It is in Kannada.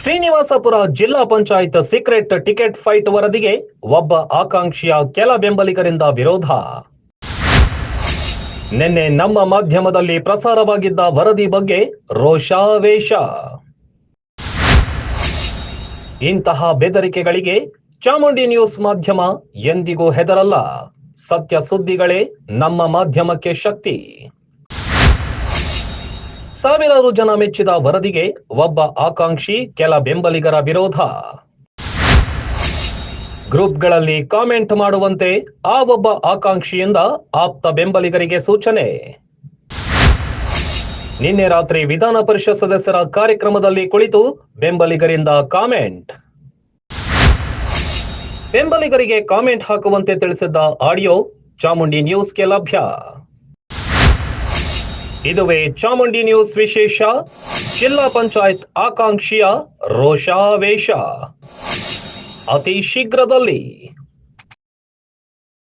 ಶ್ರೀನಿವಾಸಪುರ ಜಿಲ್ಲಾ ಪಂಚಾಯತ್ ಸೀಕ್ರೆಟ್ ಟಿಕೆಟ್ ಫೈಟ್ ವರದಿಗೆ ಒಬ್ಬ ಆಕಾಂಕ್ಷಿಯ ಕೆಲ ಬೆಂಬಲಿಗರಿಂದ ವಿರೋಧ. ನಿನ್ನೆ ನಮ್ಮ ಮಾಧ್ಯಮದಲ್ಲಿ ಪ್ರಸಾರವಾಗಿದ್ದ ವರದಿ ಬಗ್ಗೆ ರೋಷಾವೇಶ. ಇಂತಹ ಬೆದರಿಕೆಗಳಿಗೆ ಚಾಮುಂಡಿ ನ್ಯೂಸ್ ಮಾಧ್ಯಮ ಎಂದಿಗೂ ಹೆದರಲ್ಲ. ಸತ್ಯ ಸುದ್ದಿಗಳೇ ನಮ್ಮ ಮಾಧ್ಯಮಕ್ಕೆ ಶಕ್ತಿ. ಸಾವಿರಾರು ಜನ ಮೆಚ್ಚಿದ ವರದಿಗೆ ಒಬ್ಬ ಆಕಾಂಕ್ಷಿ ಕೆಲ ಬೆಂಬಲಿಗರ ವಿರೋಧ. ಗ್ರೂಪ್ಗಳಲ್ಲಿ ಕಾಮೆಂಟ್ ಮಾಡುವಂತೆ ಆ ಒಬ್ಬ ಆಕಾಂಕ್ಷಿಯಿಂದ ಆಪ್ತ ಬೆಂಬಲಿಗರಿಗೆ ಸೂಚನೆ. ನಿನ್ನೆ ರಾತ್ರಿ ವಿಧಾನ ಪರಿಷತ್ ಸದಸ್ಯರ ಕಾರ್ಯಕ್ರಮದಲ್ಲಿ ಕುಳಿತು ಬೆಂಬಲಿಗರಿಂದ ಕಾಮೆಂಟ್. ಬೆಂಬಲಿಗರಿಗೆ ಕಾಮೆಂಟ್ ಹಾಕುವಂತೆ ತಿಳಿಸಿದ್ದ ಆಡಿಯೋ ಚಾಮುಂಡಿ ನ್ಯೂಸ್ಗೆ ಲಭ್ಯ. ಇದುವೇ ಚಾಮುಂಡಿ ನ್ಯೂಸ್ ವಿಶೇಷ. ಜಿಲ್ಲಾ ಪಂಚಾಯತ್ ಆಕಾಂಕ್ಷಿಯ ರೋಷಾವೇಶ ಅತಿ ಶೀಘ್ರದಲ್ಲಿ.